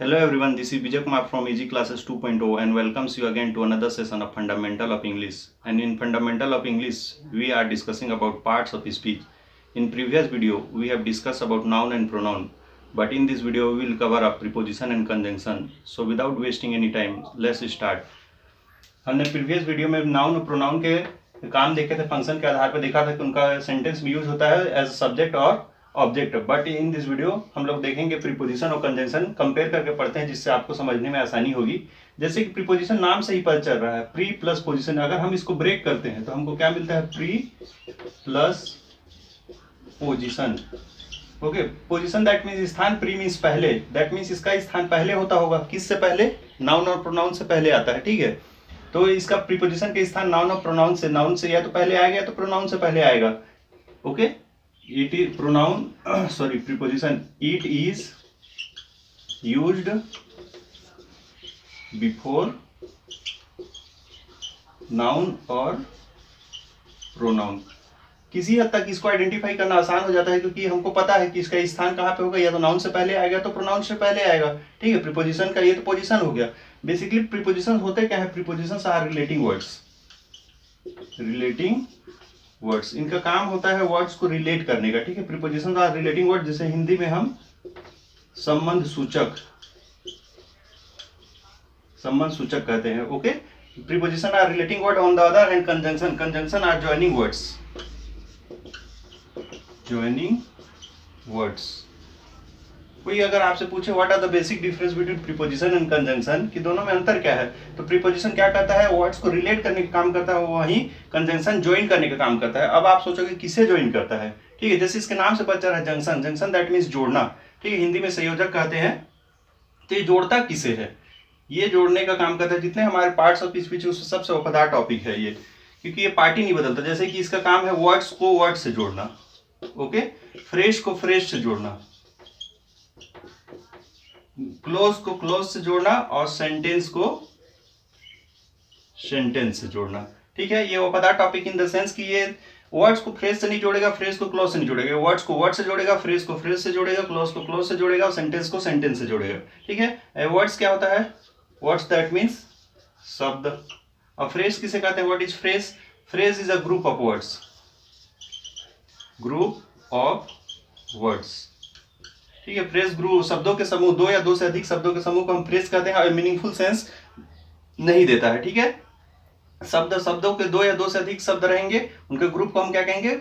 Hello everyone, this is Vijay Kumar from Easy Classes 2.0 and welcomes you again to another session of Fundamental of English. And in Fundamental of English, we are discussing about parts of speech. In previous video, we have discussed about noun and pronoun, but in this video, we will cover up preposition and conjunction. So without wasting any time, let's start. हमने previous video में noun और pronoun के काम देखे थे, function के आधार पर देखा था कि उनका सेंटेंस में यूज होता है एज सब्जेक्ट और object. But in this video हम लोग देखेंगे प्रीपोजिशन और कंजंक्शन कंपेयर करके पढ़ते हैं, जिससे आपको समझने में आसानी होगी। जैसे कि प्रीपोजिशन नाम से ही पता चल रहा है, प्री प्लस पोजिशन। अगर हम इसको ब्रेक करते हैं तो हमको क्या मिलता है? Pre plus position. Okay, position that means स्थान, प्री मीन्स पहले, दैट मीन्स इसका स्थान पहले होता होगा। किससे पहले? नाउन और प्रोनाउन से पहले आता है। ठीक है, तो इसका प्रीपोजिशन के स्थान नाउन और प्रोनाउन से, नाउन से या तो पहले आएगा या तो प्रोनाउन से पहले आएगा। Okay, it is pronoun sorry preposition, it is used before noun और pronoun। किसी हद तक इसको आइडेंटिफाई करना आसान हो जाता है, क्योंकि हमको पता है कि इसका स्थान कहाँ पे होगा, या तो नाउन से पहले आएगा तो प्रोनाउन से पहले आएगा। ठीक है, प्रीपोजिशन का ये तो पोजिशन हो गया। बेसिकली प्रीपोजिशन होते क्या है? Prepositions are relating words, relating words. इनका काम होता है वर्ड्स को रिलेट करने का। ठीक है, प्रीपोजिशन आर रिलेटिंग वर्ड, जिसे हिंदी में हम संबंध सूचक कहते हैं। Okay, preposition are relating word. On the other hand conjunction are joining words. कोई अगर आपसे पूछे what are the basic difference between preposition and conjunction, कि दोनों में अंतर क्या है, तो प्रीपोजिशन क्या करता है? वर्ड्स को रिलेट करने का काम करता है, वहीं कंजंक्शन ज्वाइन करने का काम करता है। अब आप सोचोगे किसे ज्वाइन करता है? ठीक है, जैसे इसके नाम से पता चल रहा है जंक्शन, जंक्शन दैट मीन्स जोड़ना। ठीक है, हिंदी में संयोजक कहते हैं। तो ये जोड़ता किसे है? ये जोड़ने का काम करता है। जितने हमारे पार्ट्स ऑफ स्पीच सबसे वफादार टॉपिक है ये, क्योंकि ये पार्ट ही नहीं बदलता। जैसे कि इसका काम है वर्ड्स को वर्ड से जोड़ना, ओके, फ्रेश को फ्रेश से जोड़ना, क्लोज को क्लोज से जोड़ना, और सेंटेंस को सेंटेंस से जोड़ना। ठीक है, ये वफादार टॉपिक इन द सेंस कि ये वर्ड्स को फ्रेश से नहीं जोड़ेगा, फ्रेश को क्लोज से नहीं जोड़ेगा, वर्ड्स को वर्ड से जोड़ेगा, फ्रेश को फ्रेश से जोड़ेगा, क्लोज को क्लोज से जोड़ेगा, और सेंटेंस को सेंटेंस से जोड़ेगा। ठीक है, वर्ड्स क्या होता है? वर्ड्स दैट मीन्स शब्द। और फ्रेश किसे कहते हैं? What is fresh? Fresh is a group of words, group of words. ठीक है, फ्रेज ग्रुप, शब्दों के समूह, दो या दो से अधिक शब्दों के समूह को हम फ्रेज कहते हैं, और मीनिंगफुल सेंस नहीं देता है। ठीक है, शब्दों के दो या दो से अधिक शब्द रहेंगे, उनके ग्रुप को हम क्या कहेंगे?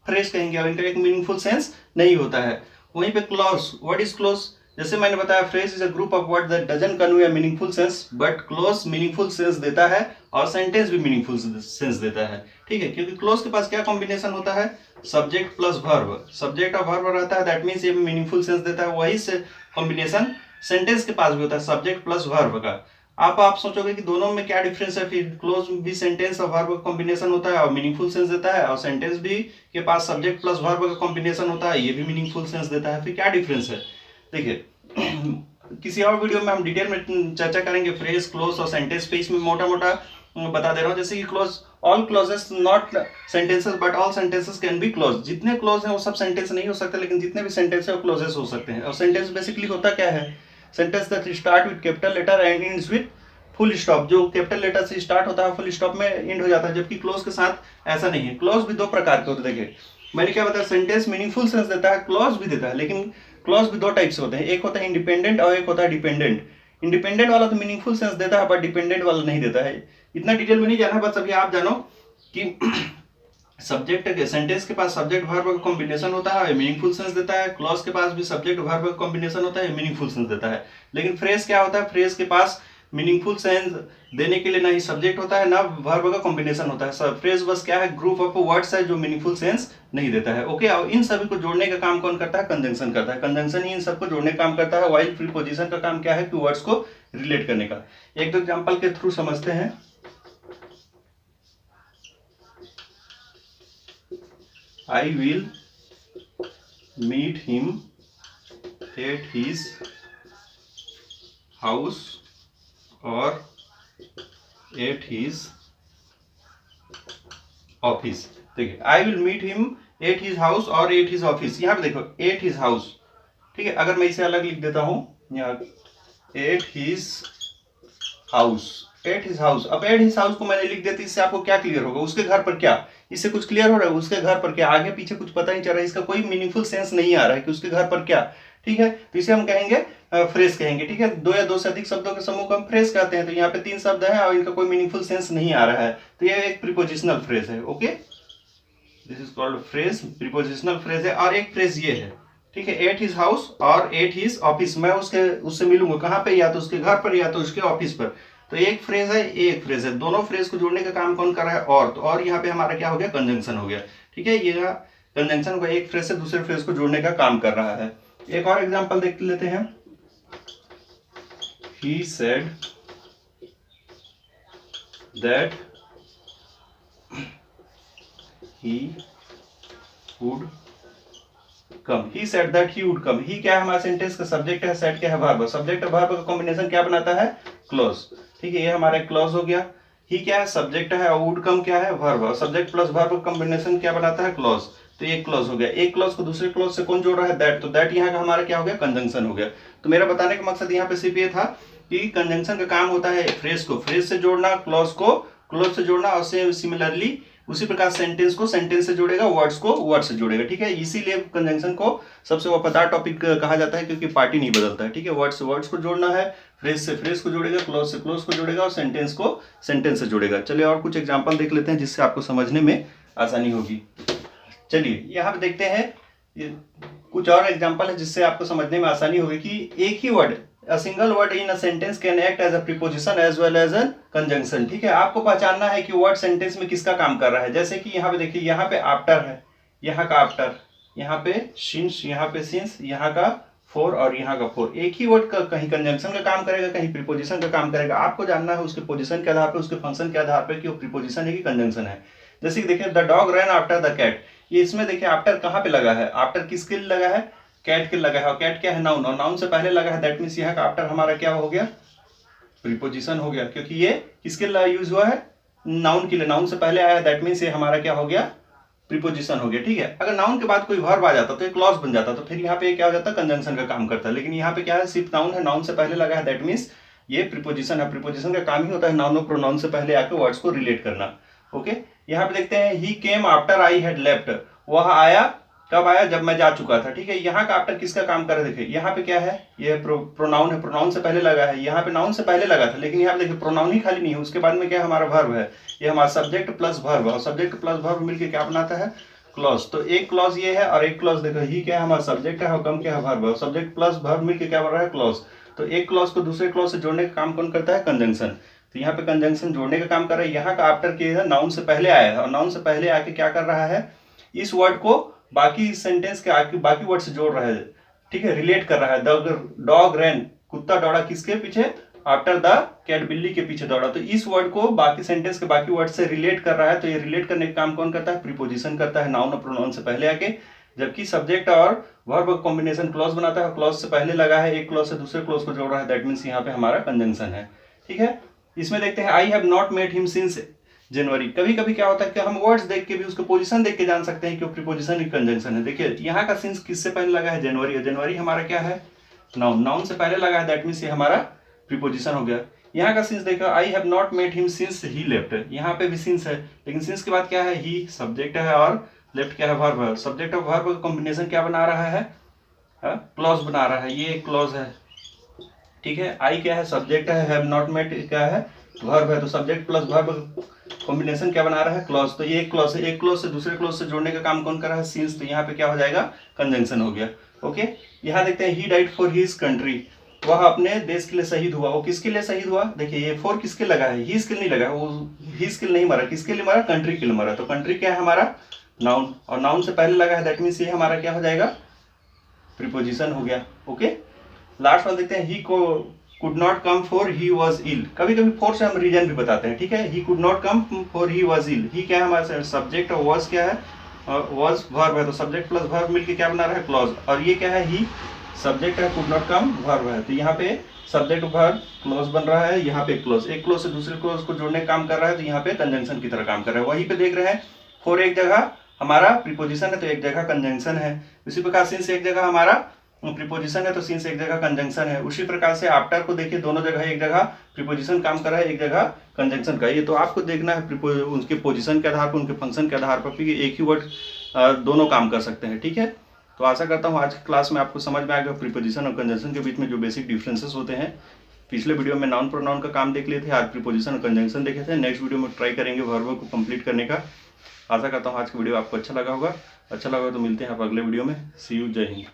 फ्रेज कहेंगे, और इनका एक मीनिंगफुल सेंस नहीं होता है। वहीं पे क्लोज, व्हाट इज क्लोज? जैसे मैंने बताया, phrase is a group of word that doesn't convey a meaningful sense, but close meaningful sense देता है, और सेंटेंस भी मीनिंगफुल सेंस देता है। ठीक है, क्योंकि क्लोज के पास क्या कॉम्बिनेशन होता है? सब्जेक्ट प्लस वर्ब, सब्जेक्ट और वर्ब रहता है, दैट मीन्स ये मीनिंगफुल सेंस देता है। वही से कॉम्बिनेशन सेंटेंस के पास भी होता है, सब्जेक्ट प्लस वर्ब का। आप सोचोगे कि दोनों में क्या डिफरेंस है? फिर क्लोज भी सेंटेंस और वर्ब का कॉम्बिनेशन होता है और मीनिंगफुल सेंस देता है, और सेंटेंस भी के पास सब्जेक्ट प्लस वर्ब का कॉम्बिनेशन होता है, ये भी मीनिंगफुल सेंस देता है। फिर क्या डिफरेंस है? देखिए, किसी और वीडियो में हम डिटेल में चर्चा करेंगे फ्रेज, क्लोज और सेंटेंस पे। इसमें मोटा मोटा बता दे रहा हूँ। जैसे कि clause, all clauses not sentences but all sentences can be clause. जितने क्लोज हैं वो सब सेंटेंस नहीं हो सकते, लेकिन जितने भी सेंटेंस है वो क्लोजेस हो सकते हैं। और सेंटेंस बेसिकली होता क्या है? Sentence that start with capital letter and ends with full stop. जो कैपिटल लेटर से स्टार्ट होता है फुल स्टॉप में एंड हो जाता है, जबकि क्लोज के साथ ऐसा नहीं है। क्लोज भी दो प्रकार के होते हैं। देखिए, मैंने क्या बताया? सेंटेंस मीनिंगफुल सेंस देता है, क्लोज भी देता है, लेकिन क्लोज भी दो टाइप से होते हैं। एक होता है इंडिपेंडेंट और एक होता है डिपेंडेंट। इंडिपेंडेंट वाला तो मीनिंगफुल सेंस देता है, बट डिपेंडेंट वाला नहीं देता है। इतना डिटेल में नहीं जाना, बस अभी आप जानो कि सब्जेक्ट के, सेंटेंस के पास सब्जेक्ट वर्ब का कॉम्बिनेशन होता है, मीनिंगफुल सेंस देता है। क्लॉज के पास भी सब्जेक्ट वर्ब का कॉम्बिनेशन होता है, मीनिंगफुल सेंस देता है। लेकिन फ्रेज क्या होता है? फ्रेज के पास मीनिंगफुल सेंस देने के लिए ना ही सब्जेक्ट होता है ना वर्ब का कॉम्बिनेशन होता है। फ्रेज बस क्या है? ग्रुप ऑफ वर्ड्स है जो मीनिंगफुल सेंस नहीं देता है। ओके, और इन सभी को जोड़ने का काम कौन करता है? कंजंक्शन करता है। कंजंक्शन ही इन सबको जोड़ने का काम करता है, व्हाइल प्रीपोजिशन का काम क्या है? कि वर्ड्स को रिलेट करने का। एक दो एग्जांपल के थ्रू समझते हैं। I will meet him at his house or at his office। देखिए, I will meet him at his house और at his office। यहाँ पे देखो at his house। ठीक है, अगर मैं इसे अलग लिख देता हूँ, यहाँ at his house, at his house. अब एट हिज हाउस को मैंने लिख दिया, तो इससे आपको क्या क्लियर होगा, उसके घर पर क्या, इससे कुछ क्लियर हो रहा है, उसके घर पर क्या, आगे पीछे कुछ पता नहीं चल रहा है, इसका कोई मीनिंगफुल सेंस नहीं आ रहा है कि उसके घर पर क्या। ठीक है, तो इसे हम कहेंगे फ्रेज कहेंगे। ठीक है, दो या दो से अधिक शब्दों के समूह को हम फ्रेज कहते हैं। तो यहाँ पे 3 शब्द है और इनका कोई मीनिंगफुल सेंस नहीं आ रहा है, तो ये एक प्रीपोजिशनल फ्रेज है। Okay, this is called phrase, prepositional phrase है। और एक फ्रेज ये है, ठीक है, एट हिज हाउस और एट हिज ऑफिस, मैं उससे मिलूंगा कहाँ पे, या तो उसके घर पर या तो उसके ऑफिस पर। तो एक फ्रेज है, एक फ्रेज है, दोनों फ्रेज को जोड़ने का काम कौन कर रहा है, और। तो और यहाँ पे हमारा क्या हो गया, कंजंक्शन हो गया। ठीक है, ये कंजंक्शन को एक फ्रेज से दूसरे फ्रेज को जोड़ने का काम कर रहा है। एक और एग्जांपल देख लेते हैं। He said that he would come. He said that he would come. He क्या है, हमारा सेंटेंस का सब्जेक्ट है, said क्या है, वर्ब। सब्जेक्ट और वर्ब का कॉम्बिनेशन क्या बनाता है, क्लॉज। ठीक है, ये हमारा क्लॉज हो गया। ही क्या है, सब्जेक्ट है, और वुड कम क्या है, वर्ब। सब्जेक्ट प्लस वर्ब का कॉम्बिनेशन क्या बनाता है, क्लॉज। तो ये क्लॉज हो गया। एक क्लॉज को दूसरे क्लॉज से कौन जोड़ रहा है, दैट। तो दैट यहाँ का हमारा क्या हो गया, कंजंक्शन हो गया। तो मेरा बताने का मकसद यहाँ पे सिर्फ ये था कि कंजंक्शन का काम होता है फ्रेज को फ्रेज से जोड़ना, क्लॉज को क्लॉज से जोड़ना, और सिमिलरली उसी प्रकार सेंटेंस को सेंटेंस से जोड़ेगा, वर्ड्स को वर्ड से जोड़ेगा। ठीक है, इसीलिए कंजंक्शन को सबसे वफादार टॉपिक कहा जाता है, क्योंकि पार्टी नहीं बदलता है। ठीक है, वर्ड्स से वर्ड्स को जोड़ना है, फ्रेज से फ्रेज को जोड़ेगा, क्लॉज से क्लॉज को जोड़ेगा, और सेंटेंस को सेंटेंस से जोड़ेगा। चलिए और कुछ एग्जांपल देख लेते हैं जिससे आपको समझने में आसानी होगी। चलिए यहाँ पे देखते हैं, कुछ और एग्जांपल है जिससे आपको समझने में आसानी होगी कि एक ही word, A single word in a sentence can act as a preposition as well as a conjunction। ठीक है, आपको पहचानना है कि वर्ड सेंटेंस में किसका काम कर रहा है। जैसे कि यहाँ पे देखिए, यहाँ पे आफ्टर है, यहाँ का आफ्टर, यहाँ पे सिंस, यहाँ पे सिंस, यहाँ का फॉर और यहाँ का फॉर। एक ही वर्ड का कहीं कंजंक्शन का काम करेगा, कहीं प्रीपोजिशन का काम करेगा। आपको जानना है उसके पोजिशन के आधार पर, उसके फंक्शन के आधार पर कि वो प्रीपोजिशन है कि कंजंक्शन है। जैसे कि देखिए, the dog run after the cat. ये इसमें देखिए आफ्टर कहाँ पे लगा है, आफ्टर किसके लिए लगा है, कैट के लगा है। और कैट क्या है, नाउन, और नाउन से पहले लगा है, दैट मींस यहाँ का आफ्टर हमारा क्या हो गया, प्रीपोजिशन हो गया। क्योंकि ये किसके लिए यूज हुआ है, नाउन के लिए, नाउन से पहले आया है, दैट मींस ये हमारा क्या हो गया, प्रीपोजिशन हो गया। ठीक है, अगर नाउन के बाद कोई वर्ब आ जाता तो एक क्लॉज बन जाता, तो फिर यहाँ पे क्या हो जाता, कंजंक्शन का काम करता है। लेकिन यहाँ पे क्या है, सिर्फ नाउन है, नाउन से पहले लगा है, दैट मींस ये प्रीपोजिशन है। प्रीपोजिशन का काम ही होता है नाउन और प्रोनाउन से पहले आकर वर्ड्स को रिलेट करना। ओके, यहाँ पे देखते हैं, he came after I had left. वह आया, कब आया, जब मैं जा चुका था। ठीक है, यहाँ का आफ्टर किसका काम कर रहे, देखिए यहाँ पे क्या है, ये प्रोनाउन है, प्रोनाउन से पहले लगा है। यहाँ पे नाउन से पहले लगा था, लेकिन यहाँ पे देखिए प्रोनाउन ही खाली नहीं है, उसके बाद में क्या हमारा वर्ब है, ये हमारा सब्जेक्ट प्लस वर्ब, और सब्जेक्ट प्लस वर्ब मिलकर क्या बनाता है, क्लॉज। तो एक क्लॉज ये है और एक क्लॉज देखो, ही क्या है, हमारा सब्जेक्ट है, और कम क्या है, वर्ब। सब्जेक्ट प्लस वर्ब मिलकर क्या बन रहा है, क्लॉज। तो एक क्लॉज को दूसरे क्लॉज से जोड़ने का काम कौन करता है, कंजंक्शन। तो यहाँ पे कंजंक्शन जोड़ने का काम कर रहा है। यहाँ का आफ्टर के नाउन से पहले आया है, और नाउन से पहले आके क्या कर रहा है, इस वर्ड को बाकी सेंटेंस के आगे बाकी वर्ड से जोड़ रहा है। ठीक है, रिलेट कर रहा है। द डॉग रैन, कुत्ता दौड़ा किसके पीछे, आफ्टर द कैट, बिल्ली के पीछे दौड़ा। तो इस वर्ड को बाकी सेंटेंस के बाकी वर्ड से रिलेट कर रहा है। तो ये रिलेट करने का काम कौन करता है, प्रीपोजिशन करता है, नाउन और प्रोनाउन से पहले आके। जबकि सब्जेक्ट और वर्ब कॉम्बिनेशन क्लॉज बनाता है, क्लॉज से पहले लगा है, एक क्लॉज से दूसरे क्लॉज को जोड़ रहा है, दैट मींस यहाँ पे हमारा कंजंक्शन है। ठीक है, इसमें देखते हैं, I have not met him since January. कभी कभी क्या होता है कि हम वर्ड्स देख के भी उसको पोजीशन देख के जान सकते हैं कि वो प्रीपोजिशन की कंजंक्शन है। देखिए यहाँ का सिंस किससे पहले लगा है, जनवरी, और जनवरी हमारा क्या है, नाउन, नाउन से पहले लगा है, दैट मींस ये हमारा प्रीपोजिशन हो गया। यहाँ का सिंस देखो, I have not met him since he left, यहाँ पे भी सिंस है, लेकिन सिंस के बाद क्या है, ही सब्जेक्ट है, और लेफ्ट क्या है, वर्ब है। सब्जेक्ट और वर्ब का कॉम्बिनेशन क्या बना रहा है, क्लॉज बना रहा है, ये क्लॉज है। ठीक है, आई क्या है, सब्जेक्ट है, हैव नॉट मेट क्या है, वर्ब है। तो सब्जेक्ट प्लस वर्ब कॉम्बिनेशन क्या बना रहा है, क्लॉज। तो ये एक क्लॉज है, एक क्लॉज से दूसरे क्लॉज से जोड़ने का काम कौन कर रहा है, सिंस। तो यहाँ पे क्या हो जाएगा, कंजंक्शन हो गया। ओके, यहाँ देखते हैं, he died for his country. वह अपने देश के लिए शहीद हुआ। वो किसके लिए शहीद हुआ, देखिए ये फॉर किसके लगा है, हिज के लिए नहीं लगा है, वो हिज के लिए नहीं मरा, किसके लिए मरा, कंट्री के लिए मरा। तो कंट्री क्या है हमारा, नाउन, और नाउन से पहले लगा है, दैट मीन्स ये हमारा क्या हो जाएगा, प्रीपोजिशन हो गया। ओके, लास्ट वन देखते हैं, ही को could not come for he was ill। कभी कभी फोर से हम रीजन भी बताते हैं। ठीक है, he could not come for he was ill। he क्या है हमारा सब्जेक्ट, और was क्या है, was verb है। तो सब्जेक्ट प्लस verb मिलके क्या बना रहा है, क्लॉज। और ये क्या है, he सब्जेक्ट है, could not come verb है। तो यहाँ पे सब्जेक्ट वर्ब क्लॉज बन रहा है, यहाँ पे क्लॉज, एक क्लॉज से दूसरे क्लॉज को जोड़ने का काम कर रहा है। तो यहाँ पे कंजंक्शन की तरह काम कर रहा है। वहीं पे देख रहे हैं, फॉर एक जगह हमारा प्रीपोजिशन है, तो एक जगह कंजंक्शन है। इसी प्रकार सिंस एक जगह हमारा प्रीपोजिशन है तो सिंस एक जगह कंजंक्शन है। उसी प्रकार से आफ्टर को देखिए, दोनों जगह एक जगह प्रीपोजिशन काम कर रहा है, एक जगह कंजंक्शन का। ये तो आपको देखना है उनके पोजिशन के आधार पर, उनके फंक्शन के आधार पर, क्योंकि एक ही वर्ड दोनों काम कर सकते हैं। ठीक है, तो आशा करता हूँ आज की क्लास में आपको समझ में आएगा प्रीपोजिशन और कंजंक्शन के बीच में जो बेसिक डिफरेंसेस होते हैं। पिछले वीडियो में नाउन प्रोनाउन का काम देख लिए थे, आज प्रीपोजिशन और कंजंक्शन देखे थे। नेक्स्ट वीडियो में ट्राई करेंगे वर्ब को कंप्लीट करने का। आशा करता हूँ आज का वीडियो आपको अच्छा लगा होगा। अच्छा लगा तो मिलते हैं आप अगले वीडियो में। सी यू, जय हिंद।